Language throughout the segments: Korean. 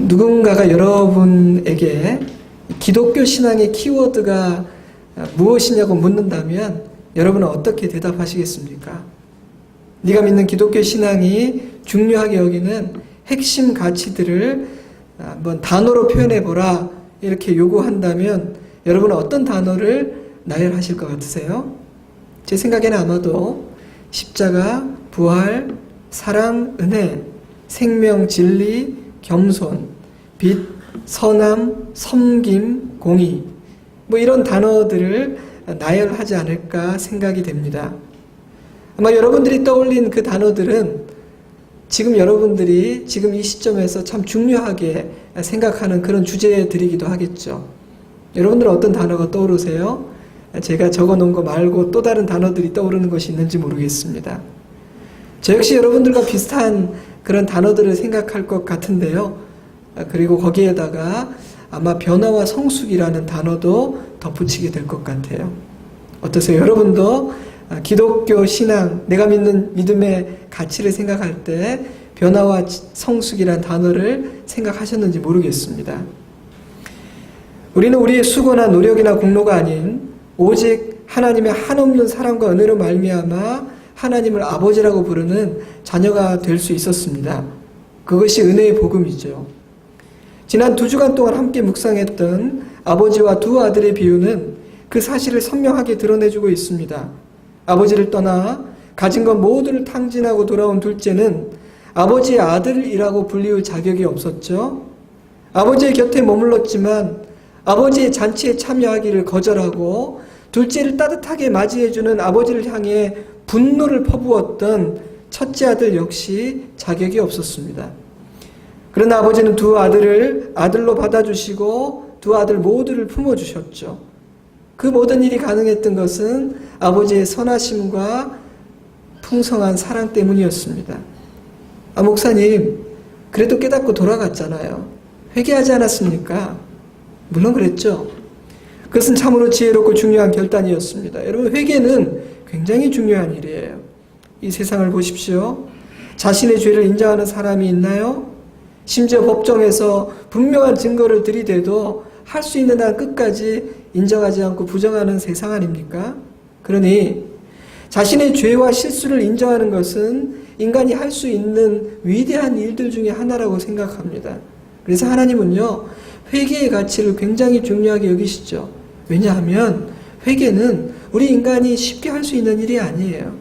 누군가가 여러분에게 기독교 신앙의 키워드가 무엇이냐고 묻는다면 여러분은 어떻게 대답하시겠습니까? 네가 믿는 기독교 신앙이 중요하게 여기는 핵심 가치들을 한번 단어로 표현해보라 이렇게 요구한다면 여러분은 어떤 단어를 나열하실 것 같으세요? 제 생각에는 아마도 십자가, 부활, 사랑, 은혜, 생명, 진리, 겸손, 빛, 선함, 섬김, 공의 뭐 이런 단어들을 나열하지 않을까 생각이 됩니다. 아마 여러분들이 떠올린 그 단어들은 지금 여러분들이 지금 이 시점에서 참 중요하게 생각하는 그런 주제들이기도 하겠죠. 여러분들은 어떤 단어가 떠오르세요? 제가 적어놓은 거 말고 또 다른 단어들이 떠오르는 것이 있는지 모르겠습니다. 저 역시 여러분들과 비슷한 그런 단어들을 생각할 것 같은데요. 그리고 거기에다가 아마 변화와 성숙이라는 단어도 덧붙이게 될 것 같아요. 어떠세요? 여러분도 기독교 신앙, 내가 믿는 믿음의 가치를 생각할 때 변화와 성숙이라는 단어를 생각하셨는지 모르겠습니다. 우리는 우리의 수고나 노력이나 공로가 아닌 오직 하나님의 한없는 사랑과 은혜로 말미암아 하나님을 아버지라고 부르는 자녀가 될 수 있었습니다. 그것이 은혜의 복음이죠. 지난 2주간 동안 함께 묵상했던 아버지와 두 아들의 비유는 그 사실을 선명하게 드러내주고 있습니다. 아버지를 떠나 가진 것 모두를 탕진하고 돌아온 둘째는 아버지의 아들이라고 불리울 자격이 없었죠. 아버지의 곁에 머물렀지만 아버지의 잔치에 참여하기를 거절하고 둘째를 따뜻하게 맞이해주는 아버지를 향해 분노를 퍼부었던 첫째 아들 역시 자격이 없었습니다. 그러나 아버지는 두 아들을 아들로 받아주시고 두 아들 모두를 품어주셨죠. 그 모든 일이 가능했던 것은 아버지의 선하심과 풍성한 사랑 때문이었습니다. 목사님, 그래도 깨닫고 돌아갔잖아요. 회개하지 않았습니까? 물론 그랬죠. 그것은 참으로 지혜롭고 중요한 결단이었습니다. 여러분, 회개는 굉장히 중요한 일이에요. 이 세상을 보십시오. 자신의 죄를 인정하는 사람이 있나요? 심지어 법정에서 분명한 증거를 들이대도 할 수 있는 한 끝까지 인정하지 않고 부정하는 세상 아닙니까? 그러니 자신의 죄와 실수를 인정하는 것은 인간이 할 수 있는 위대한 일들 중에 하나라고 생각합니다. 그래서 하나님은요, 회개의 가치를 굉장히 중요하게 여기시죠. 왜냐하면 회개는 우리 인간이 쉽게 할 수 있는 일이 아니에요.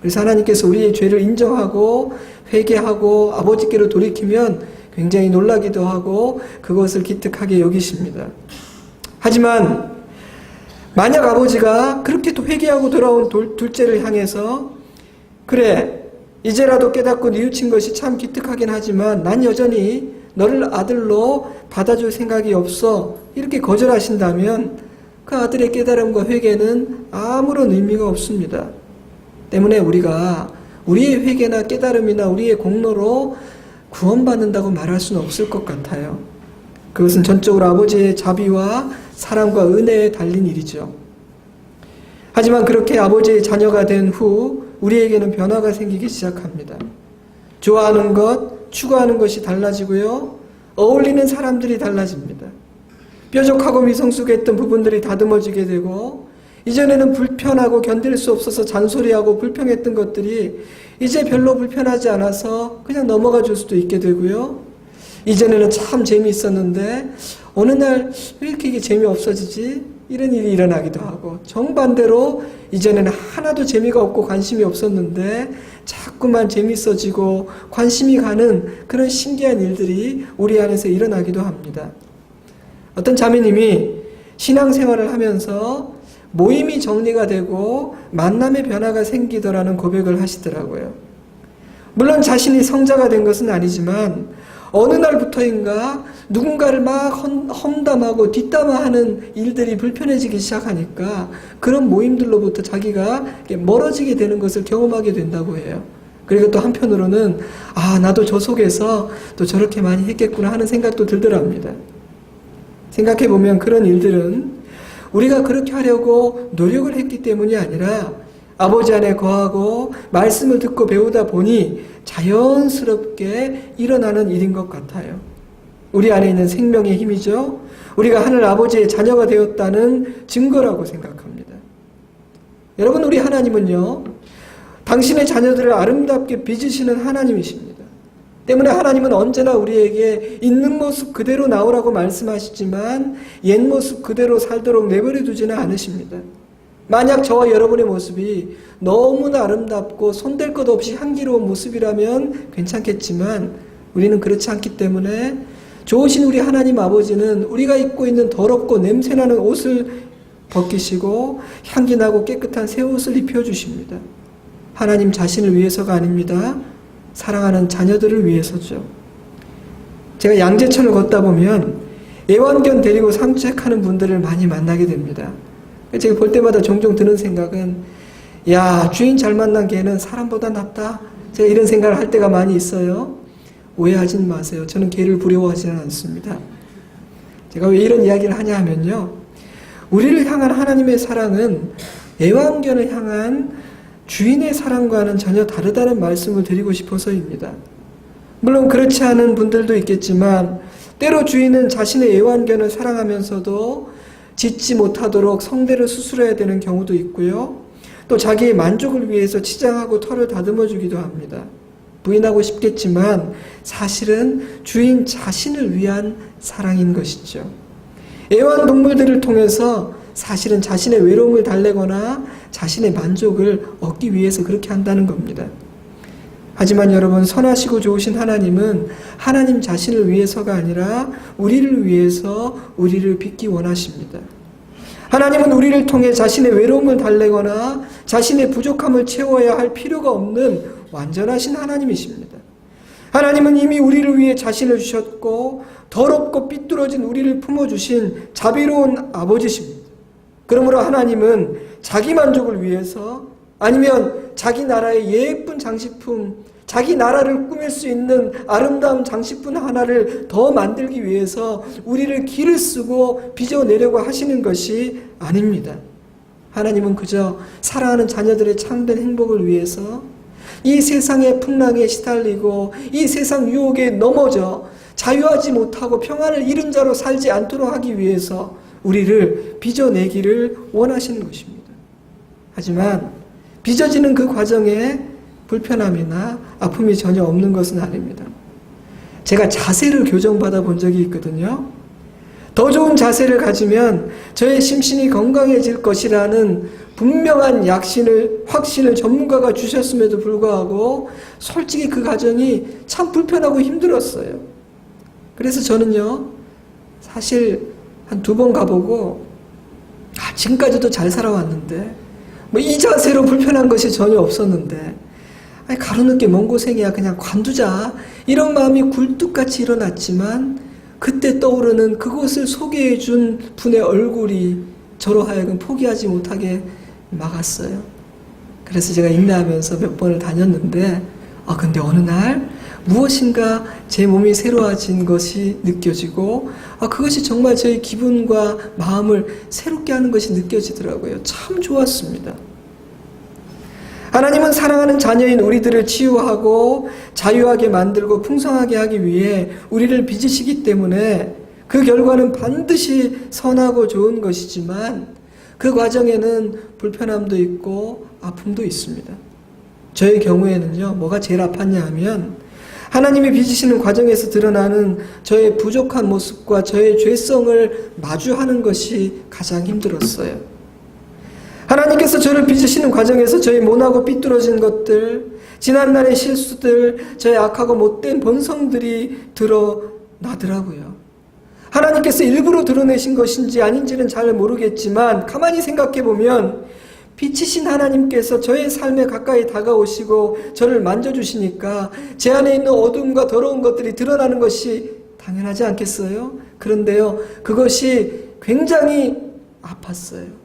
그래서 하나님께서 우리의 죄를 인정하고 회개하고 아버지께로 돌이키면 굉장히 놀라기도 하고 그것을 기특하게 여기십니다. 하지만 만약 아버지가 그렇게 또 회개하고 돌아온 둘째를 향해서 그래, 이제라도 깨닫고 뉘우친 것이 참 기특하긴 하지만 난 여전히 너를 아들로 받아줄 생각이 없어 이렇게 거절하신다면 그 아들의 깨달음과 회개는 아무런 의미가 없습니다. 때문에 우리가 우리의 회개나 깨달음이나 우리의 공로로 구원받는다고 말할 수는 없을 것 같아요. 그것은 전적으로 아버지의 자비와 사랑과 은혜에 달린 일이죠. 하지만 그렇게 아버지의 자녀가 된 후 우리에게는 변화가 생기기 시작합니다. 좋아하는 것, 추구하는 것이 달라지고요. 어울리는 사람들이 달라집니다. 뾰족하고 미성숙했던 부분들이 다듬어지게 되고 이전에는 불편하고 견딜 수 없어서 잔소리하고 불평했던 것들이 이제 별로 불편하지 않아서 그냥 넘어가 줄 수도 있게 되고요. 이전에는 참 재미있었는데 어느 날 왜 이렇게 이게 재미없어지지? 이런 일이 일어나기도 하고 정반대로 이전에는 하나도 재미가 없고 관심이 없었는데 자꾸만 재미있어지고 관심이 가는 그런 신기한 일들이 우리 안에서 일어나기도 합니다. 어떤 자매님이 신앙생활을 하면서 모임이 정리가 되고 만남의 변화가 생기더라는 고백을 하시더라고요. 물론 자신이 성자가 된 것은 아니지만 어느 날부터인가 누군가를 막 험담하고 뒷담화하는 일들이 불편해지기 시작하니까 그런 모임들로부터 자기가 멀어지게 되는 것을 경험하게 된다고 해요. 그리고 또 한편으로는 나도 저 속에서 또 저렇게 많이 했겠구나 하는 생각도 들더랍니다. 생각해보면 그런 일들은 우리가 그렇게 하려고 노력을 했기 때문이 아니라 아버지 안에 거하고 말씀을 듣고 배우다 보니 자연스럽게 일어나는 일인 것 같아요. 우리 안에 있는 생명의 힘이죠. 우리가 하늘 아버지의 자녀가 되었다는 증거라고 생각합니다. 여러분, 우리 하나님은요, 당신의 자녀들을 아름답게 빚으시는 하나님이십니다. 때문에 하나님은 언제나 우리에게 있는 모습 그대로 나오라고 말씀하시지만 옛 모습 그대로 살도록 내버려 두지는 않으십니다. 만약 저와 여러분의 모습이 너무나 아름답고 손댈 것 없이 향기로운 모습이라면 괜찮겠지만 우리는 그렇지 않기 때문에 좋으신 우리 하나님 아버지는 우리가 입고 있는 더럽고 냄새나는 옷을 벗기시고 향기나고 깨끗한 새 옷을 입혀주십니다. 하나님 자신을 위해서가 아닙니다. 사랑하는 자녀들을 위해서죠. 제가 양재천을 걷다 보면 애완견 데리고 산책하는 분들을 많이 만나게 됩니다. 제가 볼 때마다 종종 드는 생각은, 야, 주인 잘 만난 개는 사람보다 낫다. 제가 이런 생각을 할 때가 많이 있어요. 오해하지 마세요. 저는 개를 부러워하지는 않습니다. 제가 왜 이런 이야기를 하냐 하면요, 우리를 향한 하나님의 사랑은 애완견을 향한 주인의 사랑과는 전혀 다르다는 말씀을 드리고 싶어서입니다. 물론 그렇지 않은 분들도 있겠지만 때로 주인은 자신의 애완견을 사랑하면서도 짖지 못하도록 성대를 수술해야 되는 경우도 있고요. 또 자기의 만족을 위해서 치장하고 털을 다듬어 주기도 합니다. 부인하고 싶겠지만 사실은 주인 자신을 위한 사랑인 것이죠. 애완동물들을 통해서 사실은 자신의 외로움을 달래거나 자신의 만족을 얻기 위해서 그렇게 한다는 겁니다. 하지만 여러분, 선하시고 좋으신 하나님은 하나님 자신을 위해서가 아니라 우리를 위해서 우리를 빚기 원하십니다. 하나님은 우리를 통해 자신의 외로움을 달래거나 자신의 부족함을 채워야 할 필요가 없는 완전하신 하나님이십니다. 하나님은 이미 우리를 위해 자신을 주셨고 더럽고 삐뚤어진 우리를 품어주신 자비로운 아버지십니다. 그러므로 하나님은 자기 만족을 위해서 아니면 자기 나라의 예쁜 장식품, 자기 나라를 꾸밀 수 있는 아름다운 장식품 하나를 더 만들기 위해서 우리를 기를 쓰고 빚어내려고 하시는 것이 아닙니다. 하나님은 그저 사랑하는 자녀들의 참된 행복을 위해서 이 세상의 풍랑에 시달리고 이 세상 유혹에 넘어져 자유하지 못하고 평안을 잃은 자로 살지 않도록 하기 위해서 우리를 빚어내기를 원하시는 것입니다. 하지만 빚어지는 그 과정에 불편함이나 아픔이 전혀 없는 것은 아닙니다. 제가 자세를 교정받아 본 적이 있거든요. 더 좋은 자세를 가지면 저의 심신이 건강해질 것이라는 분명한 확신을 전문가가 주셨음에도 불구하고 솔직히 그 과정이 참 불편하고 힘들었어요. 그래서 저는요, 사실 한 2번 가보고 지금까지도 잘 살아왔는데 이 자세로 불편한 것이 전혀 없었는데 가로늦게 먼 고생이야 그냥 관두자 이런 마음이 굴뚝같이 일어났지만 그때 떠오르는 그곳을 소개해 준 분의 얼굴이 저로 하여금 포기하지 못하게 막았어요. 그래서 제가 인내하면서 몇 번을 다녔는데 근데 어느 날 무엇인가 제 몸이 새로워진 것이 느껴지고 그것이 정말 저의 기분과 마음을 새롭게 하는 것이 느껴지더라고요. 참 좋았습니다. 하나님은 사랑하는 자녀인 우리들을 치유하고 자유하게 만들고 풍성하게 하기 위해 우리를 빚으시기 때문에 그 결과는 반드시 선하고 좋은 것이지만 그 과정에는 불편함도 있고 아픔도 있습니다. 저의 경우에는요, 뭐가 제일 아팠냐 하면 하나님이 빚으시는 과정에서 드러나는 저의 부족한 모습과 저의 죄성을 마주하는 것이 가장 힘들었어요. 하나님께서 저를 빚으시는 과정에서 저의 모나고 삐뚤어진 것들, 지난날의 실수들, 저의 악하고 못된 본성들이 드러나더라고요. 하나님께서 일부러 드러내신 것인지 아닌지는 잘 모르겠지만 가만히 생각해보면 빛이신 하나님께서 저의 삶에 가까이 다가오시고 저를 만져주시니까 제 안에 있는 어둠과 더러운 것들이 드러나는 것이 당연하지 않겠어요? 그런데요, 그것이 굉장히 아팠어요.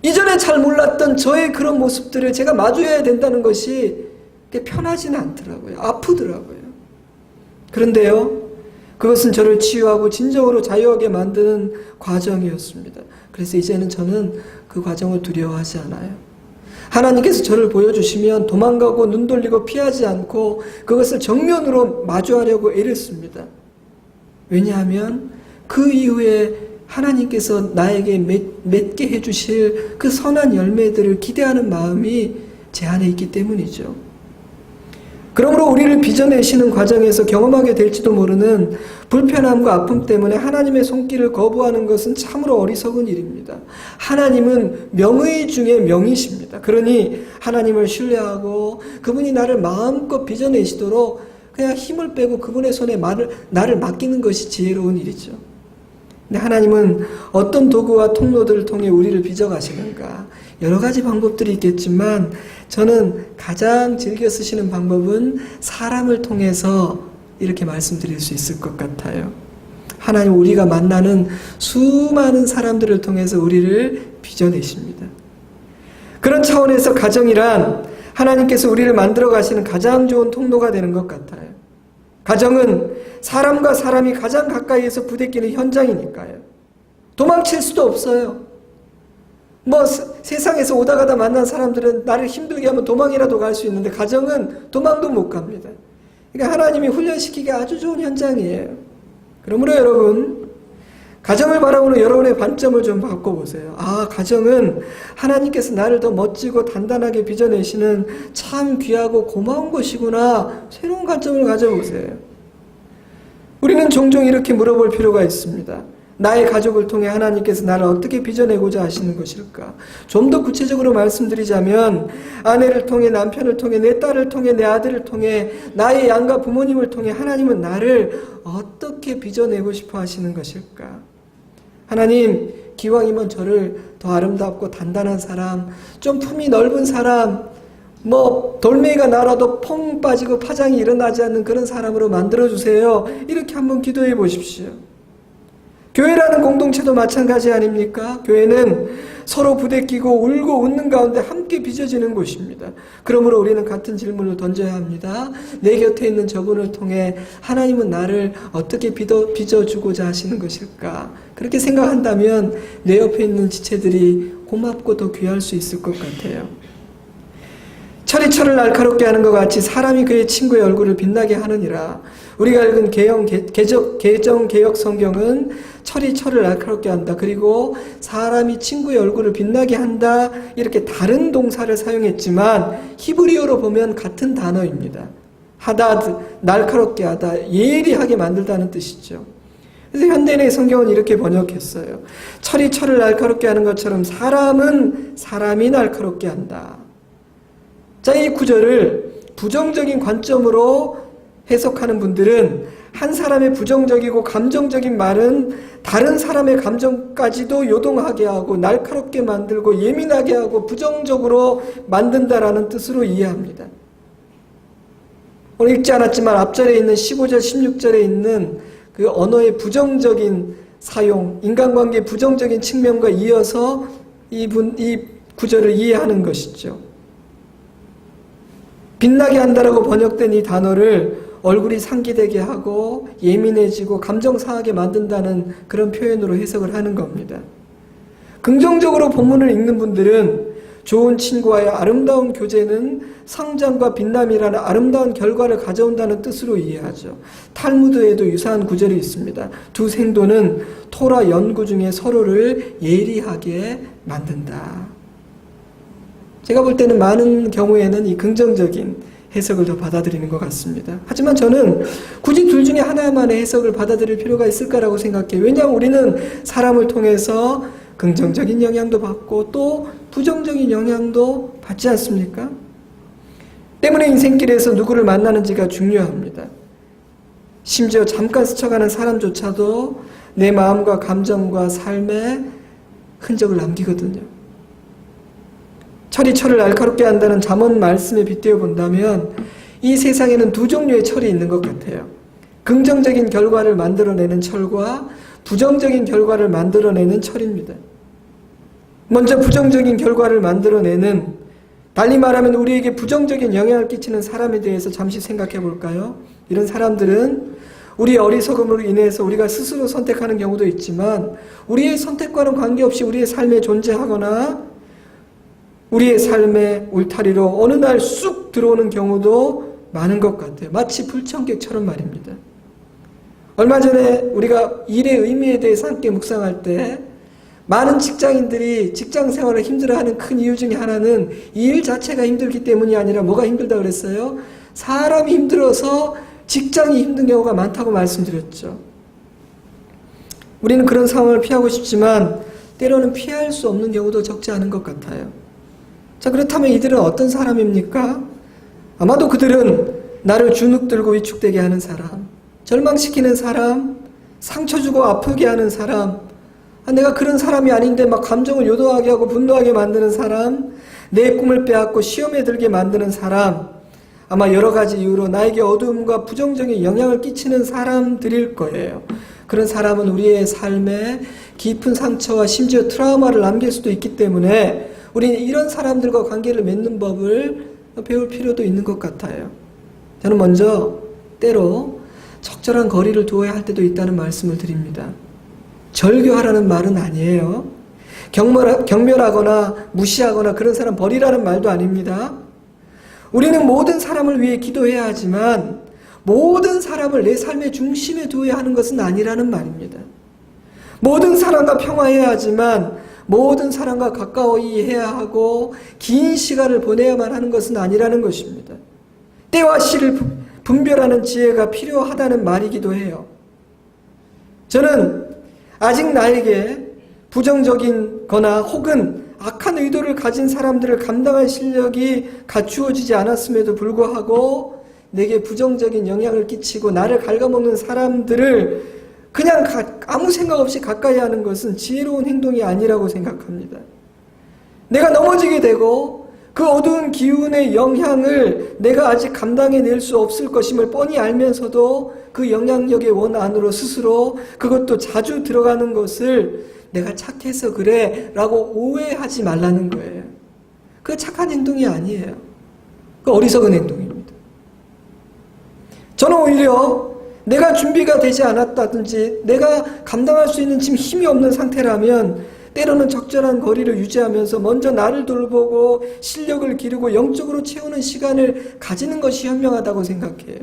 이전에 잘 몰랐던 저의 그런 모습들을 제가 마주해야 된다는 것이 편하지는 않더라고요. 아프더라고요. 그런데요, 그것은 저를 치유하고 진정으로 자유하게 만드는 과정이었습니다. 그래서 이제는 저는 그 과정을 두려워하지 않아요. 하나님께서 저를 보여주시면 도망가고 눈 돌리고 피하지 않고 그것을 정면으로 마주하려고 애를 씁니다. 왜냐하면 그 이후에 하나님께서 나에게 맺게 해주실 그 선한 열매들을 기대하는 마음이 제 안에 있기 때문이죠. 그러므로 우리를 빚어내시는 과정에서 경험하게 될지도 모르는 불편함과 아픔 때문에 하나님의 손길을 거부하는 것은 참으로 어리석은 일입니다. 하나님은 명의 중에 명이십니다. 그러니 하나님을 신뢰하고 그분이 나를 마음껏 빚어내시도록 그냥 힘을 빼고 그분의 손에 나를 맡기는 것이 지혜로운 일이죠. 근데 하나님은 어떤 도구와 통로들을 통해 우리를 빚어가시는가? 여러 가지 방법들이 있겠지만 저는 가장 즐겨 쓰시는 방법은 사람을 통해서 이렇게 말씀드릴 수 있을 것 같아요. 하나님 우리가 만나는 수많은 사람들을 통해서 우리를 빚어내십니다. 그런 차원에서 가정이란 하나님께서 우리를 만들어 가시는 가장 좋은 통로가 되는 것 같아요. 가정은 사람과 사람이 가장 가까이에서 부대끼는 현장이니까요. 도망칠 수도 없어요. 세상에서 오다 가다 만난 사람들은 나를 힘들게 하면 도망이라도 갈 수 있는데 가정은 도망도 못 갑니다. 그러니까 하나님이 훈련시키기 아주 좋은 현장이에요. 그러므로 여러분, 가정을 바라보는 여러분의 관점을 좀 바꿔보세요. 가정은 하나님께서 나를 더 멋지고 단단하게 빚어내시는 참 귀하고 고마운 것이구나. 새로운 관점을 가져보세요. 우리는 종종 이렇게 물어볼 필요가 있습니다. 나의 가족을 통해 하나님께서 나를 어떻게 빚어내고자 하시는 것일까? 좀 더 구체적으로 말씀드리자면 아내를 통해, 남편을 통해, 내 딸을 통해, 내 아들을 통해, 나의 양가 부모님을 통해 하나님은 나를 어떻게 빚어내고 싶어 하시는 것일까? 하나님, 기왕이면 저를 더 아름답고 단단한 사람, 좀 품이 넓은 사람, 돌멩이가 날아도 펑 빠지고 파장이 일어나지 않는 그런 사람으로 만들어주세요. 이렇게 한번 기도해 보십시오. 교회라는 공동체도 마찬가지 아닙니까? 교회는 서로 부대끼고 울고 웃는 가운데 함께 빚어지는 곳입니다. 그러므로 우리는 같은 질문을 던져야 합니다. 내 곁에 있는 저분을 통해 하나님은 나를 어떻게 빚어주고자 하시는 것일까? 그렇게 생각한다면 내 옆에 있는 지체들이 고맙고 더 귀할 수 있을 것 같아요. 철이 철을 날카롭게 하는 것 같이 사람이 그의 친구의 얼굴을 빛나게 하느니라. 우리가 읽은 개정 성경은 철이 철을 날카롭게 한다. 그리고 사람이 친구의 얼굴을 빛나게 한다. 이렇게 다른 동사를 사용했지만 히브리어로 보면 같은 단어입니다. 하다드, 날카롭게 하다, 예리하게 만들다는 뜻이죠. 그래서 현대인의 성경은 이렇게 번역했어요. 철이 철을 날카롭게 하는 것처럼 사람은 사람이 날카롭게 한다. 자, 이 구절을 부정적인 관점으로 해석하는 분들은 한 사람의 부정적이고 감정적인 말은 다른 사람의 감정까지도 요동하게 하고 날카롭게 만들고 예민하게 하고 부정적으로 만든다라는 뜻으로 이해합니다. 오늘 읽지 않았지만 앞절에 있는 15절, 16절에 있는 그 언어의 부정적인 사용, 인간관계의 부정적인 측면과 이어서 이 구절을 이해하는 것이죠. 빛나게 한다라고 번역된 이 단어를 얼굴이 상기되게 하고 예민해지고 감정 상하게 만든다는 그런 표현으로 해석을 하는 겁니다. 긍정적으로 본문을 읽는 분들은 좋은 친구와의 아름다운 교제는 성장과 빛남이라는 아름다운 결과를 가져온다는 뜻으로 이해하죠. 탈무드에도 유사한 구절이 있습니다. 두 생도는 토라 연구 중에 서로를 예리하게 만든다. 제가 볼 때는 많은 경우에는 이 긍정적인 해석을 더 받아들이는 것 같습니다. 하지만 저는 굳이 둘 중에 하나만의 해석을 받아들일 필요가 있을까라고 생각해요. 왜냐하면 우리는 사람을 통해서 긍정적인 영향도 받고 또 부정적인 영향도 받지 않습니까? 때문에 인생길에서 누구를 만나는지가 중요합니다. 심지어 잠깐 스쳐가는 사람조차도 내 마음과 감정과 삶에 흔적을 남기거든요. 철이 철을 날카롭게 한다는 잠언 말씀에 빗대어 본다면 이 세상에는 두 종류의 철이 있는 것 같아요. 긍정적인 결과를 만들어내는 철과 부정적인 결과를 만들어내는 철입니다. 먼저 부정적인 결과를 만들어내는, 달리 말하면 우리에게 부정적인 영향을 끼치는 사람에 대해서 잠시 생각해 볼까요? 이런 사람들은 우리의 어리석음으로 인해서 우리가 스스로 선택하는 경우도 있지만 우리의 선택과는 관계없이 우리의 삶에 존재하거나 우리의 삶의 울타리로 어느 날 쑥 들어오는 경우도 많은 것 같아요. 마치 불청객처럼 말입니다. 얼마 전에 우리가 일의 의미에 대해서 함께 묵상할 때 많은 직장인들이 직장 생활을 힘들어하는 큰 이유 중에 하나는 이 일 자체가 힘들기 때문이 아니라 뭐가 힘들다 그랬어요? 사람이 힘들어서 직장이 힘든 경우가 많다고 말씀드렸죠. 우리는 그런 상황을 피하고 싶지만 때로는 피할 수 없는 경우도 적지 않은 것 같아요. 자, 그렇다면 이들은 어떤 사람입니까? 아마도 그들은 나를 주눅들고 위축되게 하는 사람, 절망시키는 사람, 상처 주고 아프게 하는 사람, 내가 그런 사람이 아닌데 막 감정을 요동하게 하고 분노하게 만드는 사람, 내 꿈을 빼앗고 시험에 들게 만드는 사람, 아마 여러 가지 이유로 나에게 어두움과 부정적인 영향을 끼치는 사람들일 거예요. 그런 사람은 우리의 삶에 깊은 상처와 심지어 트라우마를 남길 수도 있기 때문에 우리는 이런 사람들과 관계를 맺는 법을 배울 필요도 있는 것 같아요. 저는 먼저 때로 적절한 거리를 두어야 할 때도 있다는 말씀을 드립니다. 절교하라는 말은 아니에요. 경멸하거나 무시하거나 그런 사람 버리라는 말도 아닙니다. 우리는 모든 사람을 위해 기도해야 하지만 모든 사람을 내 삶의 중심에 두어야 하는 것은 아니라는 말입니다. 모든 사람과 평화해야 하지만 모든 사람과 가까이 해야 하고 긴 시간을 보내야만 하는 것은 아니라는 것입니다. 때와 시를 분별하는 지혜가 필요하다는 말이기도 해요. 저는 아직 나에게 부정적인 거나 혹은 악한 의도를 가진 사람들을 감당할 실력이 갖추어지지 않았음에도 불구하고 내게 부정적인 영향을 끼치고 나를 갉아먹는 사람들을 그냥 아무 생각 없이 가까이 하는 것은 지혜로운 행동이 아니라고 생각합니다. 내가 넘어지게 되고 그 어두운 기운의 영향을 내가 아직 감당해낼 수 없을 것임을 뻔히 알면서도 그 영향력의 원 안으로 스스로 그것도 자주 들어가는 것을 내가 착해서 그래 라고 오해하지 말라는 거예요. 그 착한 행동이 아니에요. 그 어리석은 행동입니다. 저는 오히려 내가 준비가 되지 않았다든지 내가 감당할 수 있는 지금 힘이 없는 상태라면 때로는 적절한 거리를 유지하면서 먼저 나를 돌보고 실력을 기르고 영적으로 채우는 시간을 가지는 것이 현명하다고 생각해요.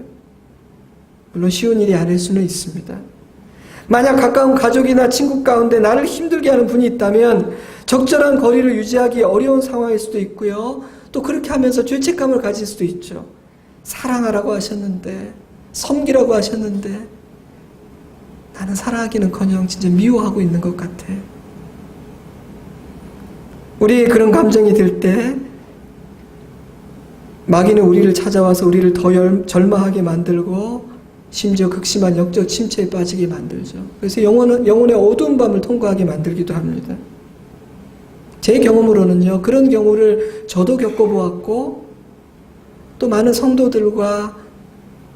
물론 쉬운 일이 아닐 수는 있습니다. 만약 가까운 가족이나 친구 가운데 나를 힘들게 하는 분이 있다면 적절한 거리를 유지하기 어려운 상황일 수도 있고요. 또 그렇게 하면서 죄책감을 가질 수도 있죠. 사랑하라고 하셨는데, 섬기라고 하셨는데 나는 사랑하기는커녕 진짜 미워하고 있는 것 같아. 우리 그런 감정이 들 때 마귀는 우리를 찾아와서 우리를 더 절망하게 만들고 심지어 극심한 영적 침체에 빠지게 만들죠. 그래서 영혼의 어두운 밤을 통과하게 만들기도 합니다. 제 경험으로는요, 그런 경우를 저도 겪어보았고 또 많은 성도들과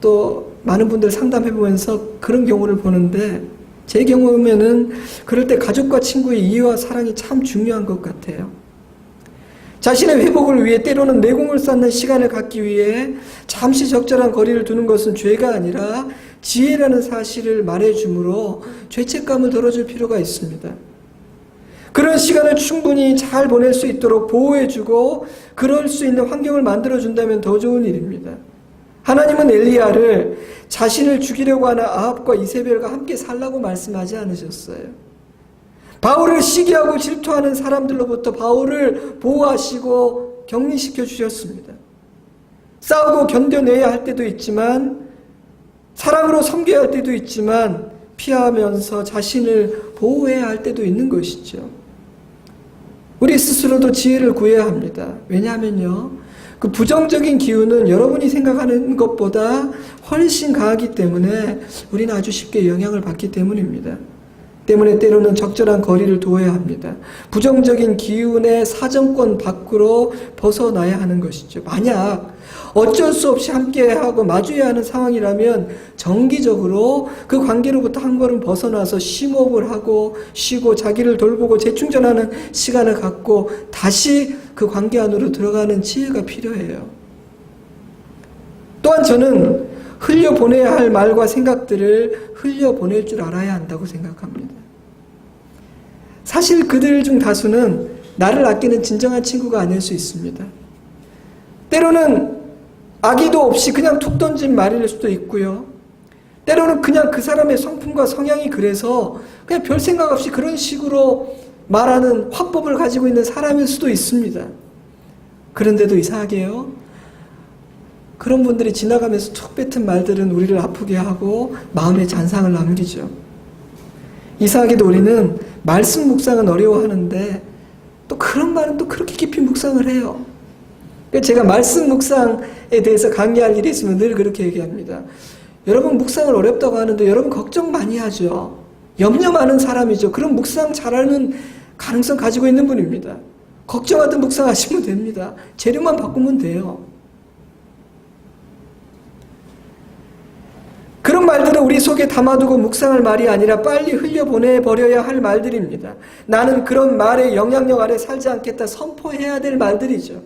또 많은 분들 상담해보면서 그런 경우를 보는데 제 경우에는 그럴 때 가족과 친구의 이해와 사랑이 참 중요한 것 같아요. 자신의 회복을 위해 때로는 내공을 쌓는 시간을 갖기 위해 잠시 적절한 거리를 두는 것은 죄가 아니라 지혜라는 사실을 말해주므로 죄책감을 덜어줄 필요가 있습니다. 그런 시간을 충분히 잘 보낼 수 있도록 보호해주고 그럴 수 있는 환경을 만들어준다면 더 좋은 일입니다. 하나님은 엘리야를 자신을 죽이려고 하는 아합과 이세벨과 함께 살라고 말씀하지 않으셨어요. 바울을 시기하고 질투하는 사람들로부터 바울을 보호하시고 격리시켜 주셨습니다. 싸우고 견뎌내야 할 때도 있지만 사랑으로 섬겨야 할 때도 있지만 피하면서 자신을 보호해야 할 때도 있는 것이죠. 우리 스스로도 지혜를 구해야 합니다. 왜냐하면요, 그 부정적인 기운은 여러분이 생각하는 것보다 훨씬 강하기 때문에 우리는 아주 쉽게 영향을 받기 때문입니다. 때문에 때로는 적절한 거리를 두어야 합니다. 부정적인 기운의 사정권 밖으로 벗어나야 하는 것이죠. 만약 어쩔 수 없이 함께하고 마주해야 하는 상황이라면 정기적으로 그 관계로부터 한 걸음 벗어나서 심호흡을 하고 쉬고 자기를 돌보고 재충전하는 시간을 갖고 다시 그 관계 안으로 들어가는 지혜가 필요해요. 또한 저는 흘려보내야 할 말과 생각들을 흘려보낼 줄 알아야 한다고 생각합니다. 사실 그들 중 다수는 나를 아끼는 진정한 친구가 아닐 수 있습니다. 때로는 악의도 없이 그냥 툭 던진 말일 수도 있고요. 때로는 그냥 그 사람의 성품과 성향이 그래서 그냥 별 생각 없이 그런 식으로 말하는 화법을 가지고 있는 사람일 수도 있습니다. 그런데도 이상하게요, 그런 분들이 지나가면서 툭 뱉은 말들은 우리를 아프게 하고 마음에 잔상을 남기죠. 이상하게도 우리는 말씀 묵상은 어려워하는데 또 그런 말은 또 그렇게 깊이 묵상을 해요. 제가 말씀 묵상에 대해서 강의할 일이 있으면 늘 그렇게 얘기합니다. 여러분 묵상을 어렵다고 하는데 여러분 걱정 많이 하죠. 염려 많은 사람이죠. 그럼 묵상 잘하는 가능성 가지고 있는 분입니다. 걱정하듯 묵상하시면 됩니다. 재료만 바꾸면 돼요. 그런 말들은 우리 속에 담아두고 묵상할 말이 아니라 빨리 흘려보내버려야 할 말들입니다. 나는 그런 말의 영향력 아래 살지 않겠다 선포해야 될 말들이죠.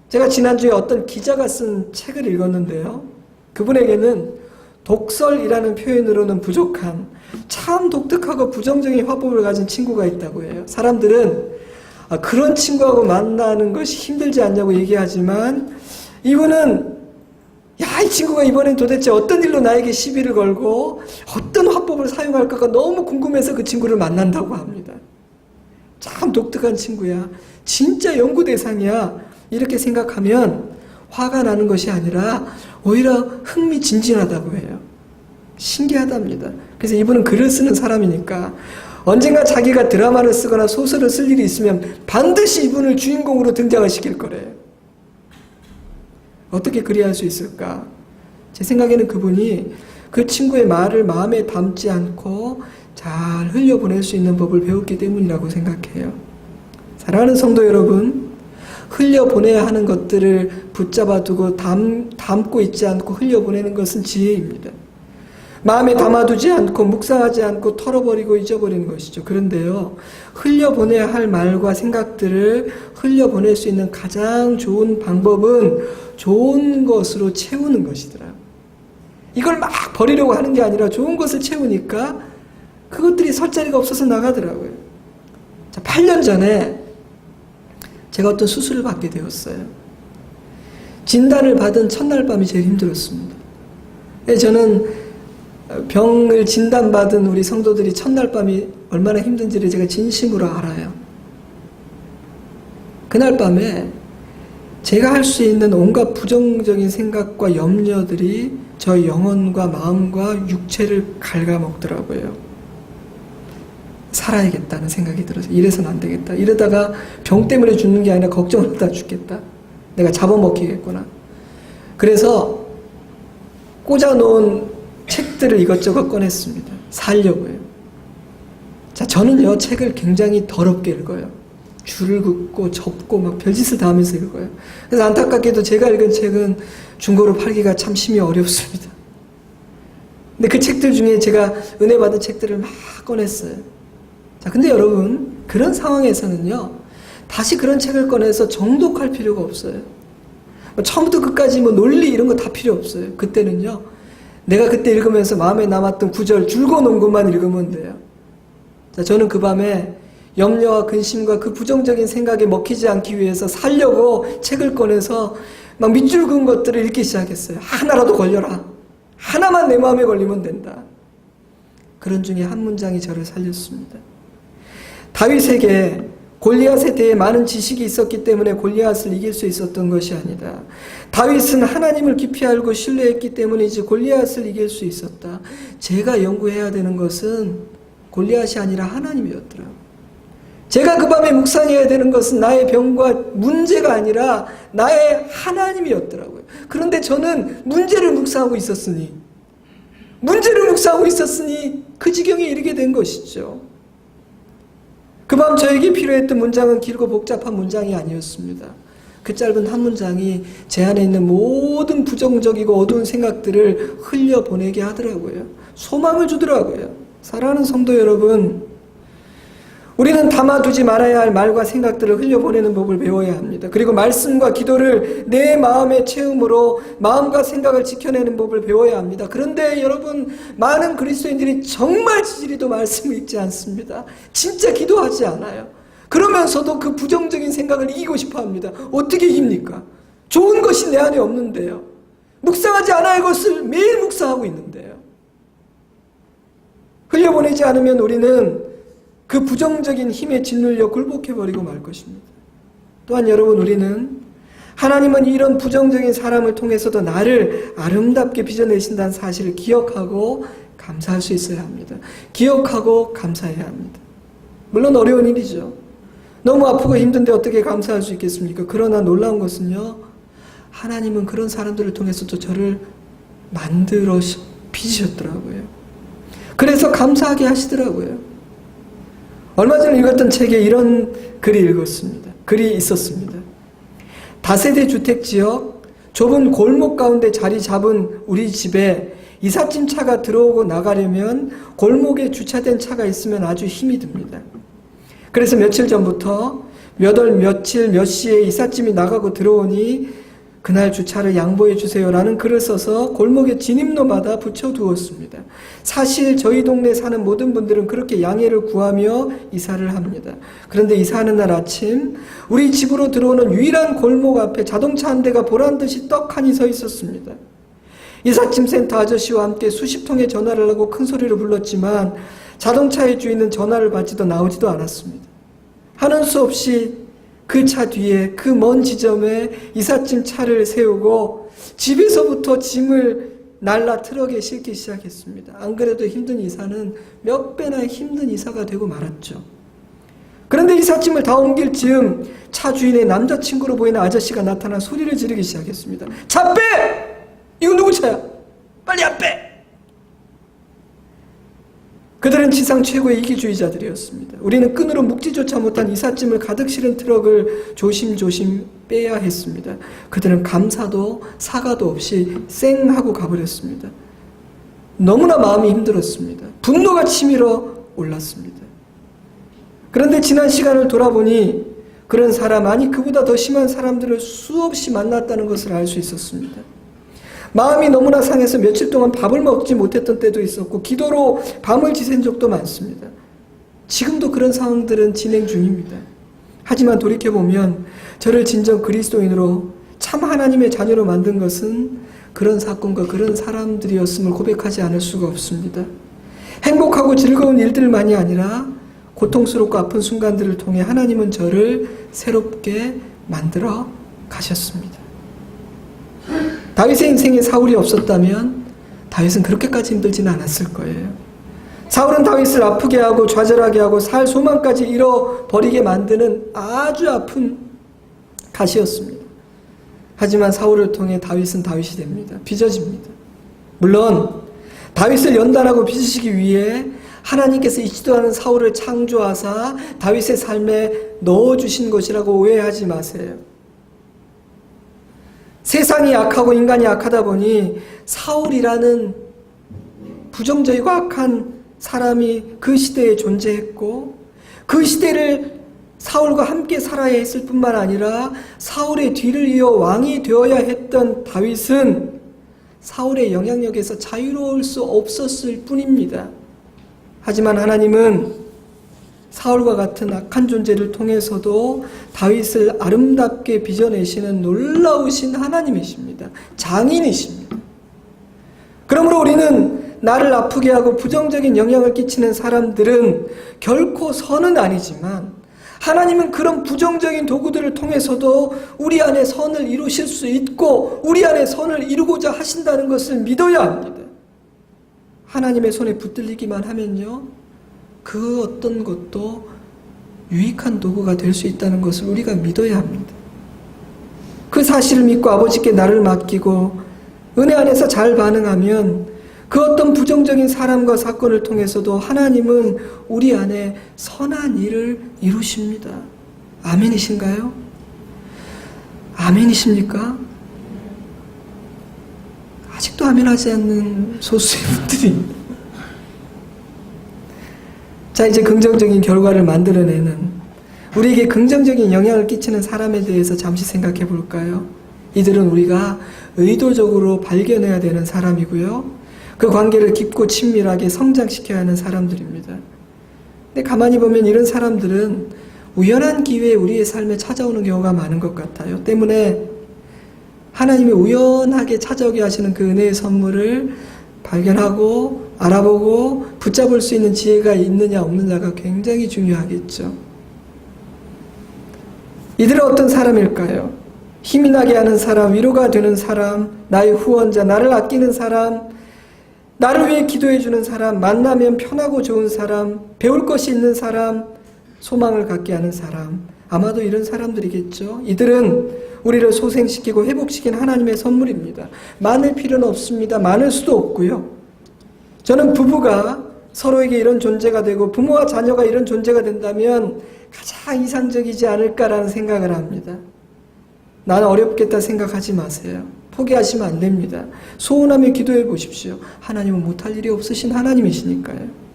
제가 지난주에 어떤 기자가 쓴 책을 읽었는데요. 그분에게는 독설이라는 표현으로는 부족한 참 독특하고 부정적인 화법을 가진 친구가 있다고 해요. 사람들은 그런 친구하고 만나는 것이 힘들지 않냐고 얘기하지만 이분은 이 친구가 이번엔 도대체 어떤 일로 나에게 시비를 걸고 어떤 화법을 사용할까가 너무 궁금해서 그 친구를 만난다고 합니다. 참 독특한 친구야. 진짜 연구 대상이야. 이렇게 생각하면 화가 나는 것이 아니라 오히려 흥미진진하다고 해요. 신기하답니다. 그래서 이분은 글을 쓰는 사람이니까 언젠가 자기가 드라마를 쓰거나 소설을 쓸 일이 있으면 반드시 이분을 주인공으로 등장을 시킬 거래요. 어떻게 그리할 수 있을까? 제 생각에는 그분이 그 친구의 말을 마음에 담지 않고 잘 흘려보낼 수 있는 법을 배웠기 때문이라고 생각해요. 사랑하는 성도 여러분, 흘려보내야 하는 것들을 붙잡아 두고 담고 있지 않고 흘려보내는 것은 지혜입니다. 마음에 담아두지 않고 묵상하지 않고 털어버리고 잊어버리는 것이죠. 그런데요, 흘려보내야 할 말과 생각들을 흘려보낼 수 있는 가장 좋은 방법은 좋은 것으로 채우는 것이더라. 이걸 막 버리려고 하는 게 아니라 좋은 것을 채우니까 그것들이 설 자리가 없어서 나가더라고요. 자, 8년 전에 제가 어떤 수술을 받게 되었어요. 진단을 받은 첫날 밤이 제일 힘들었습니다. 저는 병을 진단받은 우리 성도들이 첫날 밤이 얼마나 힘든지를 제가 진심으로 알아요. 그날 밤에 제가 할 수 있는 온갖 부정적인 생각과 염려들이 저 영혼과 마음과 육체를 갉아먹더라고요. 살아야겠다는 생각이 들어서 이래서는 안 되겠다. 이러다가 병 때문에 죽는 게 아니라 걱정하다 죽겠다. 내가 잡아먹히겠구나. 그래서 꽂아놓은 책들을 이것저것 꺼냈습니다. 살려고요. 자, 저는요, 책을 굉장히 더럽게 읽어요. 줄을 긋고 접고 막 별짓을 다 하면서 읽어요. 그래서 안타깝게도 제가 읽은 책은 중고로 팔기가 참 심히 어렵습니다. 근데 그 책들 중에 제가 은혜 받은 책들을 막 꺼냈어요. 자, 근데 여러분, 그런 상황에서는요, 다시 그런 책을 꺼내서 정독할 필요가 없어요. 처음부터 끝까지 논리 이런 거 다 필요 없어요. 그때는요, 내가 그때 읽으면서 마음에 남았던 구절 줄거놓은 것만 읽으면 돼요. 자, 저는 그 밤에 염려와 근심과 그 부정적인 생각에 먹히지 않기 위해서 살려고 책을 꺼내서 막 밑줄 그은 것들을 읽기 시작했어요. 하나라도 걸려라. 하나만 내 마음에 걸리면 된다. 그런 중에 한 문장이 저를 살렸습니다. 다윗에게 골리앗에 대해 많은 지식이 있었기 때문에 골리앗을 이길 수 있었던 것이 아니다. 다윗은 하나님을 깊이 알고 신뢰했기 때문이지 골리앗을 이길 수 있었다. 제가 연구해야 되는 것은 골리앗이 아니라 하나님이었더라. 제가 그 밤에 묵상해야 되는 것은 나의 병과 문제가 아니라 나의 하나님이었더라고요. 그런데 저는 문제를 묵상하고 있었으니 그 지경에 이르게 된 것이죠. 그 밤 저에게 필요했던 문장은 길고 복잡한 문장이 아니었습니다. 그 짧은 한 문장이 제 안에 있는 모든 부정적이고 어두운 생각들을 흘려보내게 하더라고요. 소망을 주더라고요. 사랑하는 성도 여러분, 우리는 담아두지 말아야 할 말과 생각들을 흘려보내는 법을 배워야 합니다. 그리고 말씀과 기도를 내 마음의 체험으로 마음과 생각을 지켜내는 법을 배워야 합니다. 그런데 여러분, 많은 그리스도인들이 정말 지지리도 말씀을 읽지 않습니다. 진짜 기도하지 않아요. 그러면서도 그 부정적인 생각을 이기고 싶어 합니다. 어떻게 이깁니까? 좋은 것이 내 안에 없는데요. 묵상하지 않아야 할 것을 매일 묵상하고 있는데요. 흘려보내지 않으면 우리는 그 부정적인 힘에 짓눌려 굴복해버리고 말 것입니다. 또한 여러분, 우리는 하나님은 이런 부정적인 사람을 통해서도 나를 아름답게 빚어내신다는 사실을 기억하고 감사할 수 있어야 합니다. 기억하고 감사해야 합니다. 물론 어려운 일이죠. 너무 아프고 힘든데 어떻게 감사할 수 있겠습니까? 그러나 놀라운 것은요, 하나님은 그런 사람들을 통해서도 저를 만들어 빚으셨더라고요. 그래서 감사하게 하시더라고요. 얼마 전에 읽었던 책에 이런 글이 있었습니다. 다세대 주택지역 좁은 골목 가운데 자리 잡은 우리 집에 이삿짐 차가 들어오고 나가려면 골목에 주차된 차가 있으면 아주 힘이 듭니다. 그래서 며칠 전부터 몇 월 며칠 몇 시에 이삿짐이 나가고 들어오니 그날 주차를 양보해 주세요라는 글을 써서 골목의 진입로마다 붙여두었습니다. 사실 저희 동네에 사는 모든 분들은 그렇게 양해를 구하며 이사를 합니다. 그런데 이사하는 날 아침 우리 집으로 들어오는 유일한 골목 앞에 자동차 한 대가 보란듯이 떡하니 서 있었습니다. 이삿짐 센터 아저씨와 함께 수십 통의 전화를 하고 큰 소리로 불렀지만 자동차의 주인은 전화를 받지도 나오지도 않았습니다. 하는 수 없이 그 차 뒤에 그 먼 지점에 이삿짐 차를 세우고 집에서부터 짐을 날라 트럭에 싣기 시작했습니다. 안 그래도 힘든 이사는 몇 배나 힘든 이사가 되고 말았죠. 그런데 이삿짐을 다 옮길 즈음 차 주인의 남자친구로 보이는 아저씨가 나타나 소리를 지르기 시작했습니다. 차 빼! 이거 누구 차야? 빨리 안 빼! 그들은 지상 최고의 이기주의자들이었습니다. 우리는 끈으로 묶지조차 못한 이삿짐을 가득 실은 트럭을 조심조심 빼야 했습니다. 그들은 감사도 사과도 없이 쌩 하고 가버렸습니다. 너무나 마음이 힘들었습니다. 분노가 치밀어 올랐습니다. 그런데 지난 시간을 돌아보니 그런 사람, 아니 그보다 더 심한 사람들을 수없이 만났다는 것을 알 수 있었습니다. 마음이 너무나 상해서 며칠 동안 밥을 먹지 못했던 때도 있었고 기도로 밤을 지샌 적도 많습니다. 지금도 그런 상황들은 진행 중입니다. 하지만 돌이켜보면 저를 진정 그리스도인으로 참 하나님의 자녀로 만든 것은 그런 사건과 그런 사람들이었음을 고백하지 않을 수가 없습니다. 행복하고 즐거운 일들만이 아니라 고통스럽고 아픈 순간들을 통해 하나님은 저를 새롭게 만들어 가셨습니다. 다윗의 인생에 사울이 없었다면 다윗은 그렇게까지 힘들지는 않았을 거예요. 사울은 다윗을 아프게 하고 좌절하게 하고 살 소망까지 잃어버리게 만드는 아주 아픈 가시였습니다. 하지만 사울을 통해 다윗은 다윗이 됩니다. 빚어집니다. 물론 다윗을 연단하고 빚으시기 위해 하나님께서 잊지도 않은 사울을 창조하사 다윗의 삶에 넣어주신 것이라고 오해하지 마세요. 세상이 악하고 인간이 악하다 보니 사울이라는 부정적이고 악한 사람이 그 시대에 존재했고 그 시대를 사울과 함께 살아야 했을 뿐만 아니라 사울의 뒤를 이어 왕이 되어야 했던 다윗은 사울의 영향력에서 자유로울 수 없었을 뿐입니다. 하지만 하나님은 사울과 같은 악한 존재를 통해서도 다윗을 아름답게 빚어내시는 놀라우신 하나님이십니다. 장인이십니다. 그러므로 우리는 나를 아프게 하고 부정적인 영향을 끼치는 사람들은 결코 선은 아니지만 하나님은 그런 부정적인 도구들을 통해서도 우리 안에 선을 이루실 수 있고 우리 안에 선을 이루고자 하신다는 것을 믿어야 합니다. 하나님의 손에 붙들리기만 하면요, 그 어떤 것도 유익한 도구가 될 수 있다는 것을 우리가 믿어야 합니다. 그 사실을 믿고 아버지께 나를 맡기고 은혜 안에서 잘 반응하면 그 어떤 부정적인 사람과 사건을 통해서도 하나님은 우리 안에 선한 일을 이루십니다. 아멘이신가요? 아멘이십니까? 아직도 아멘하지 않는 소수의 분들이 자, 이제 긍정적인 결과를 만들어내는 우리에게 긍정적인 영향을 끼치는 사람에 대해서 잠시 생각해 볼까요? 이들은 우리가 의도적으로 발견해야 되는 사람이고요. 그 관계를 깊고 친밀하게 성장시켜야 하는 사람들입니다. 근데 가만히 보면 이런 사람들은 우연한 기회에 우리의 삶에 찾아오는 경우가 많은 것 같아요. 때문에 하나님이 우연하게 찾아오게 하시는 그 은혜의 선물을 발견하고 알아보고 붙잡을 수 있는 지혜가 있느냐 없느냐가 굉장히 중요하겠죠. 이들은 어떤 사람일까요? 힘이 나게 하는 사람, 위로가 되는 사람, 나의 후원자, 나를 아끼는 사람, 나를 위해 기도해 주는 사람, 만나면 편하고 좋은 사람, 배울 것이 있는 사람, 소망을 갖게 하는 사람, 아마도 이런 사람들이겠죠. 이들은 우리를 소생시키고 회복시킨 하나님의 선물입니다. 많을 필요는 없습니다. 많을 수도 없고요. 저는 부부가 서로에게 이런 존재가 되고 부모와 자녀가 이런 존재가 된다면 가장 이상적이지 않을까라는 생각을 합니다. 나는 어렵겠다 생각하지 마세요. 포기하시면 안 됩니다. 소원하며 기도해 보십시오. 하나님은 못할 일이 없으신 하나님이시니까요.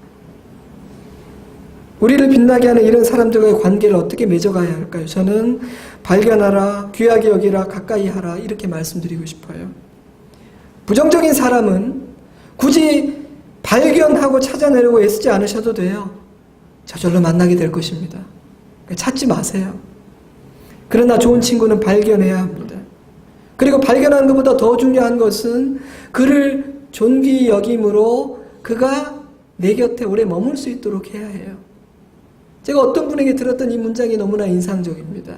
우리를 빛나게 하는 이런 사람들과의 관계를 어떻게 맺어가야 할까요? 저는 발견하라, 귀하게 여기라, 가까이 하라 이렇게 말씀드리고 싶어요. 부정적인 사람은 굳이 발견하고 찾아내려고 애쓰지 않으셔도 돼요. 저절로 만나게 될 것입니다. 찾지 마세요. 그러나 좋은 친구는 발견해야 합니다. 그리고 발견하는 것보다 더 중요한 것은 그를 존귀히 여김으로 그가 내 곁에 오래 머물 수 있도록 해야 해요. 제가 어떤 분에게 들었던 이 문장이 너무나 인상적입니다.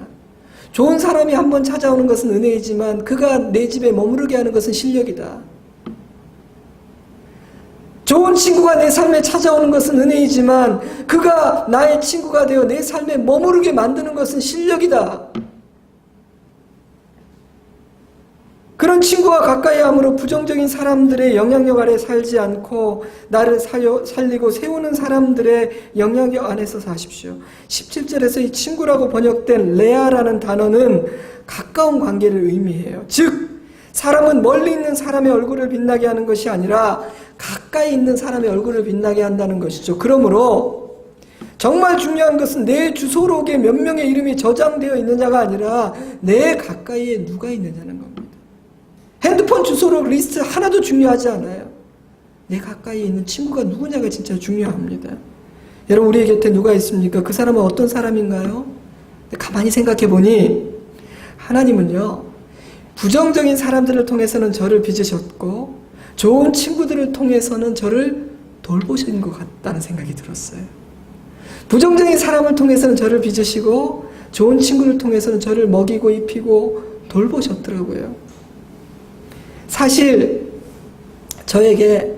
좋은 사람이 한번 찾아오는 것은 은혜이지만 그가 내 집에 머무르게 하는 것은 실력이다. 좋은 친구가 내 삶에 찾아오는 것은 은혜이지만 그가 나의 친구가 되어 내 삶에 머무르게 만드는 것은 실력이다. 그런 친구와 가까이 함으로 부정적인 사람들의 영향력 아래 살지 않고 나를 살리고 세우는 사람들의 영향력 안에서 사십시오. 17절에서 이 친구라고 번역된 레아라는 단어는 가까운 관계를 의미해요. 즉 사람은 멀리 있는 사람의 얼굴을 빛나게 하는 것이 아니라 가까이 있는 사람의 얼굴을 빛나게 한다는 것이죠. 그러므로 정말 중요한 것은 내 주소록에 몇 명의 이름이 저장되어 있느냐가 아니라 내 가까이에 누가 있느냐는 겁니다. 핸드폰 주소록 리스트 하나도 중요하지 않아요. 내 가까이에 있는 친구가 누구냐가 진짜 중요합니다. 여러분 우리 곁에 누가 있습니까? 그 사람은 어떤 사람인가요? 가만히 생각해 보니 하나님은요 부정적인 사람들을 통해서는 저를 빚으셨고 좋은 친구들을 통해서는 저를 돌보신 것 같다는 생각이 들었어요. 부정적인 사람을 통해서는 저를 빚으시고 좋은 친구를 통해서는 저를 먹이고 입히고 돌보셨더라고요. 사실 저에게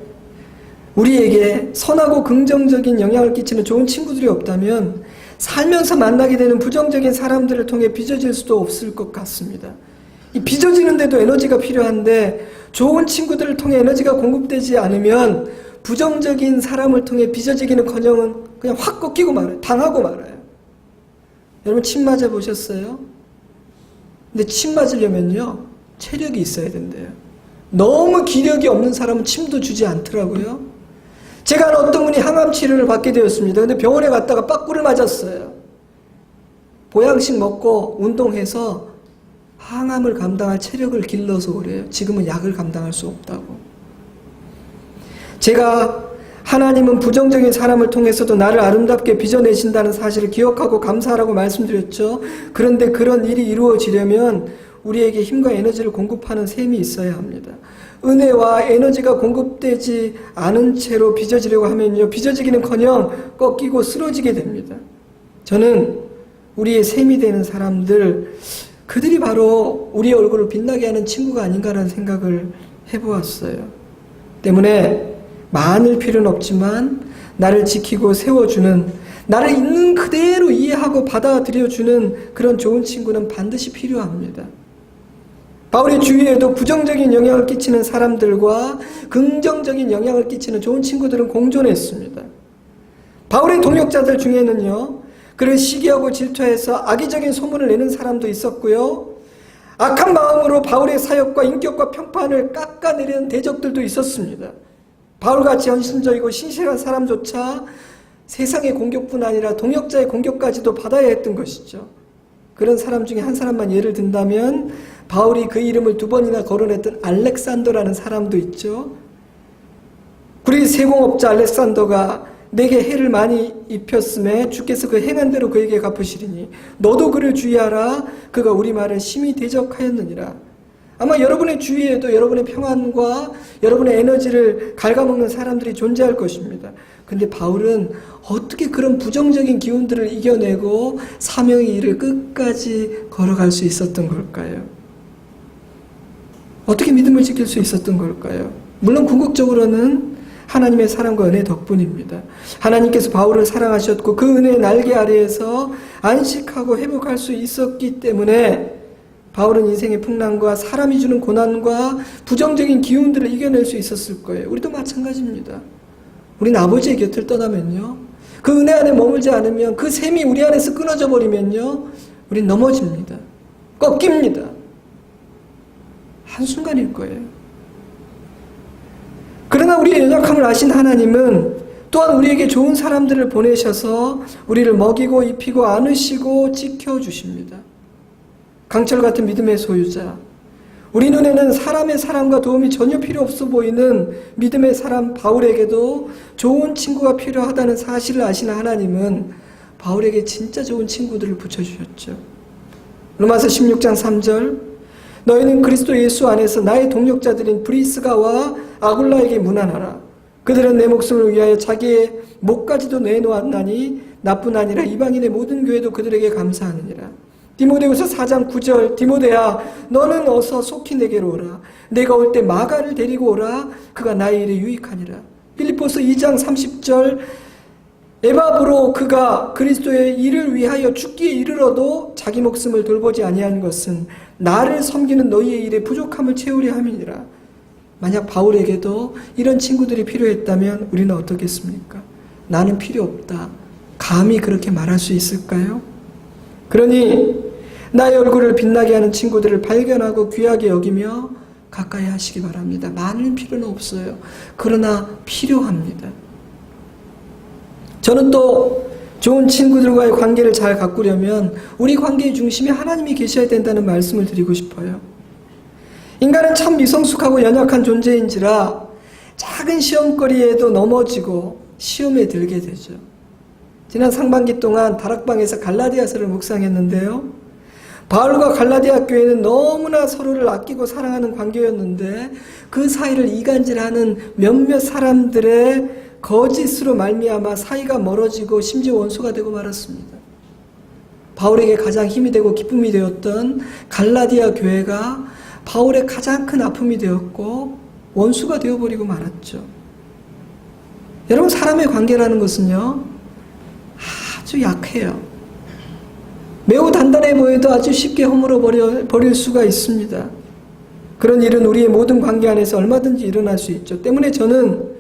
우리에게 선하고 긍정적인 영향을 끼치는 좋은 친구들이 없다면 살면서 만나게 되는 부정적인 사람들을 통해 빚어질 수도 없을 것 같습니다. 이 빚어지는데도 에너지가 필요한데 좋은 친구들을 통해 에너지가 공급되지 않으면 부정적인 사람을 통해 빚어지기는커녕 그냥 확 꺾이고 말아요. 당하고 말아요. 여러분 침 맞아 보셨어요? 근데 침 맞으려면요 체력이 있어야 된대요. 너무 기력이 없는 사람은 침도 주지 않더라고요. 제가 아는 어떤 분이 항암 치료를 받게 되었습니다. 근데 병원에 갔다가 빠꾸를 맞았어요. 보양식 먹고 운동해서 항암을 감당할 체력을 길러서 그래요. 지금은 약을 감당할 수 없다고. 제가 하나님은 부정적인 사람을 통해서도 나를 아름답게 빚어내신다는 사실을 기억하고 감사하라고 말씀드렸죠. 그런데 그런 일이 이루어지려면 우리에게 힘과 에너지를 공급하는 셈이 있어야 합니다. 은혜와 에너지가 공급되지 않은 채로 빚어지려고 하면요 빚어지기는커녕 꺾이고 쓰러지게 됩니다. 저는 우리의 셈이 되는 사람들 그들이 바로 우리의 얼굴을 빛나게 하는 친구가 아닌가라는 생각을 해보았어요. 때문에 많을 필요는 없지만 나를 지키고 세워주는 나를 있는 그대로 이해하고 받아들여주는 그런 좋은 친구는 반드시 필요합니다. 바울의 주위에도 부정적인 영향을 끼치는 사람들과 긍정적인 영향을 끼치는 좋은 친구들은 공존했습니다. 바울의 동역자들 중에는요 그를 시기하고 질투해서 악의적인 소문을 내는 사람도 있었고요 악한 마음으로 바울의 사역과 인격과 평판을 깎아내리는 대적들도 있었습니다. 바울같이 헌신적이고 신실한 사람조차 세상의 공격뿐 아니라 동역자의 공격까지도 받아야 했던 것이죠. 그런 사람 중에 한 사람만 예를 든다면 바울이 그 이름을 2번이나 거론했던 알렉산더라는 사람도 있죠. 그리고 세공업자 알렉산더가 내게 해를 많이 입혔음에 주께서 그 행한 대로 그에게 갚으시리니 너도 그를 주의하라. 그가 우리 말을 심히 대적하였느니라. 아마 여러분의 주위에도 여러분의 평안과 여러분의 에너지를 갉아먹는 사람들이 존재할 것입니다. 근데 바울은 어떻게 그런 부정적인 기운들을 이겨내고 사명의 일을 끝까지 걸어갈 수 있었던 걸까요? 어떻게 믿음을 지킬 수 있었던 걸까요? 물론 궁극적으로는 하나님의 사랑과 은혜 덕분입니다. 하나님께서 바울을 사랑하셨고 그 은혜의 날개 아래에서 안식하고 회복할 수 있었기 때문에 바울은 인생의 풍랑과 사람이 주는 고난과 부정적인 기운들을 이겨낼 수 있었을 거예요. 우리도 마찬가지입니다. 우리는 아버지의 곁을 떠나면요, 그 은혜 안에 머물지 않으면, 그 셈이 우리 안에서 끊어져 버리면요, 우린 넘어집니다. 꺾입니다. 한순간일 거예요. 그러나 우리의 연약함을 아신 하나님은 또한 우리에게 좋은 사람들을 보내셔서 우리를 먹이고 입히고 안으시고 지켜주십니다. 강철 같은 믿음의 소유자, 우리 눈에는 사람의 사랑과 도움이 전혀 필요 없어 보이는 믿음의 사람 바울에게도 좋은 친구가 필요하다는 사실을 아시는 하나님은 바울에게 진짜 좋은 친구들을 붙여주셨죠. 로마서 16장 3절, 너희는 그리스도 예수 안에서 나의 동력자들인 브리스가와 아굴라에게 문안하라. 그들은 내 목숨을 위하여 자기의 목까지도 내놓았나니 나뿐 아니라 이방인의 모든 교회도 그들에게 감사하느니라. 디모데후서 4장 9절, 디모데야 너는 어서 속히 내게로 오라. 내가 올 때 마가를 데리고 오라. 그가 나의 일에 유익하니라. 빌립보서 2장 30절, 에바브로 그가 그리스도의 일을 위하여 죽기에 이르러도 자기 목숨을 돌보지 아니한 것은 나를 섬기는 너희의 일에 부족함을 채우려 함이니라. 만약 바울에게도 이런 친구들이 필요했다면 우리는 어떻겠습니까? 나는 필요 없다. 감히 그렇게 말할 수 있을까요? 그러니 나의 얼굴을 빛나게 하는 친구들을 발견하고 귀하게 여기며 가까이 하시기 바랍니다. 많은 필요는 없어요. 그러나 필요합니다. 저는 또 좋은 친구들과의 관계를 잘 가꾸려면 우리 관계의 중심에 하나님이 계셔야 된다는 말씀을 드리고 싶어요. 인간은 참 미성숙하고 연약한 존재인지라 작은 시험거리에도 넘어지고 시험에 들게 되죠. 지난 상반기 동안 다락방에서 갈라디아서를 묵상했는데요. 바울과 갈라디아 교회는 너무나 서로를 아끼고 사랑하는 관계였는데 그 사이를 이간질하는 몇몇 사람들의 거짓으로 말미암아 사이가 멀어지고 심지어 원수가 되고 말았습니다. 바울에게 가장 힘이 되고 기쁨이 되었던 갈라디아 교회가 바울의 가장 큰 아픔이 되었고 원수가 되어버리고 말았죠. 여러분, 사람의 관계라는 것은요 아주 약해요. 매우 단단해 보여도 아주 쉽게 허물어 버릴 수가 있습니다. 그런 일은 우리의 모든 관계 안에서 얼마든지 일어날 수 있죠. 때문에 저는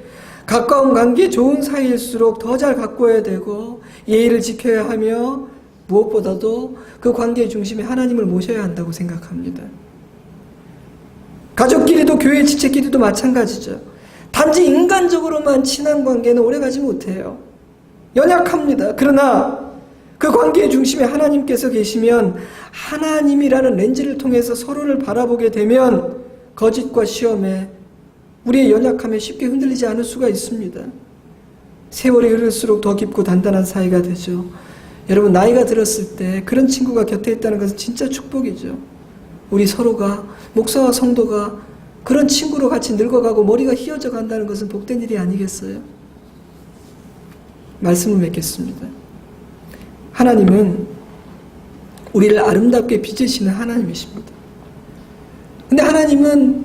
가까운 관계, 좋은 사이일수록 더 잘 가꿔야 되고 예의를 지켜야 하며 무엇보다도 그 관계의 중심에 하나님을 모셔야 한다고 생각합니다. 가족끼리도 교회 지체끼리도 마찬가지죠. 단지 인간적으로만 친한 관계는 오래가지 못해요. 연약합니다. 그러나 그 관계의 중심에 하나님께서 계시면 하나님이라는 렌즈를 통해서 서로를 바라보게 되면 거짓과 시험에 우리의 연약함에 쉽게 흔들리지 않을 수가 있습니다. 세월이 흐를수록 더 깊고 단단한 사이가 되죠. 여러분, 나이가 들었을 때 그런 친구가 곁에 있다는 것은 진짜 축복이죠. 우리 서로가, 목사와 성도가 그런 친구로 같이 늙어가고 머리가 휘어져 간다는 것은 복된 일이 아니겠어요? 말씀을 맺겠습니다. 하나님은 우리를 아름답게 빚으시는 하나님이십니다. 근데 하나님은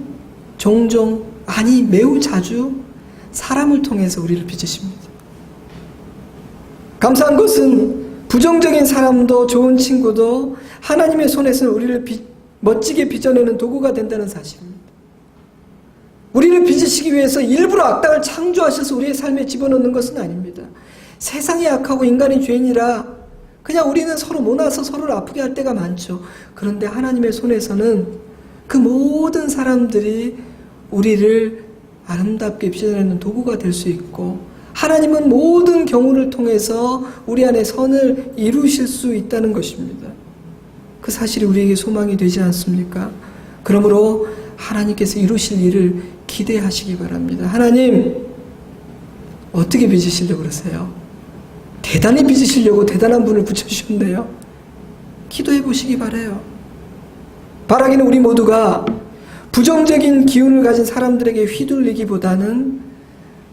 종종, 아니 매우 자주 사람을 통해서 우리를 빚으십니다. 감사한 것은 부정적인 사람도 좋은 친구도 하나님의 손에서는 우리를 멋지게 빚어내는 도구가 된다는 사실입니다. 우리를 빚으시기 위해서 일부러 악당을 창조하셔서 우리의 삶에 집어넣는 것은 아닙니다. 세상이 악하고 인간이 죄인이라 그냥 우리는 서로 모나서 서로를 아프게 할 때가 많죠. 그런데 하나님의 손에서는 그 모든 사람들이 우리를 아름답게 빚어내는 도구가 될 수 있고, 하나님은 모든 경우를 통해서 우리 안에 선을 이루실 수 있다는 것입니다. 그 사실이 우리에게 소망이 되지 않습니까? 그러므로 하나님께서 이루실 일을 기대하시기 바랍니다. 하나님, 어떻게 빚으시려고 그러세요? 대단히 빚으시려고 대단한 분을 붙여주셨네요. 기도해 보시기 바라요. 바라기는 우리 모두가 부정적인 기운을 가진 사람들에게 휘둘리기보다는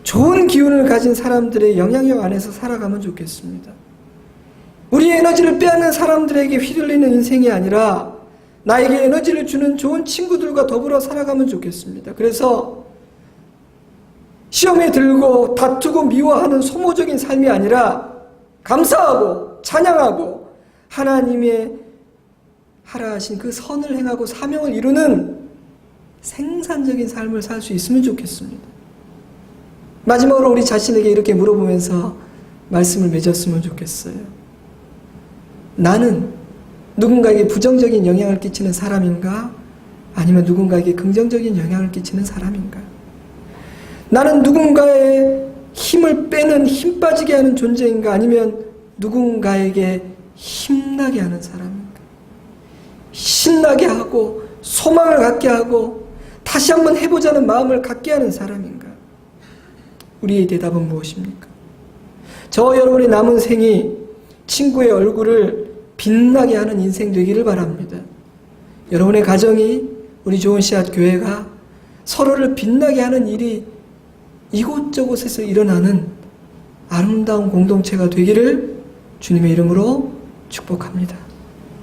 좋은 기운을 가진 사람들의 영향력 안에서 살아가면 좋겠습니다. 우리의 에너지를 빼앗는 사람들에게 휘둘리는 인생이 아니라 나에게 에너지를 주는 좋은 친구들과 더불어 살아가면 좋겠습니다. 그래서 시험에 들고 다투고 미워하는 소모적인 삶이 아니라 감사하고 찬양하고 하나님의 하라 하신 그 선을 행하고 사명을 이루는 생산적인 삶을 살 수 있으면 좋겠습니다. 마지막으로 우리 자신에게 이렇게 물어보면서 말씀을 맺었으면 좋겠어요. 나는 누군가에게 부정적인 영향을 끼치는 사람인가? 아니면 누군가에게 긍정적인 영향을 끼치는 사람인가? 나는 누군가의 힘을 빼는 힘 빠지게 하는 존재인가? 아니면 누군가에게 힘나게 하는 사람인가? 신나게 하고 소망을 갖게 하고 다시 한번 해보자는 마음을 갖게 하는 사람인가? 우리의 대답은 무엇입니까? 저와 여러분의 남은 생이 친구의 얼굴을 빛나게 하는 인생 되기를 바랍니다. 여러분의 가정이, 우리 좋은 씨앗 교회가 서로를 빛나게 하는 일이 이곳저곳에서 일어나는 아름다운 공동체가 되기를 주님의 이름으로 축복합니다.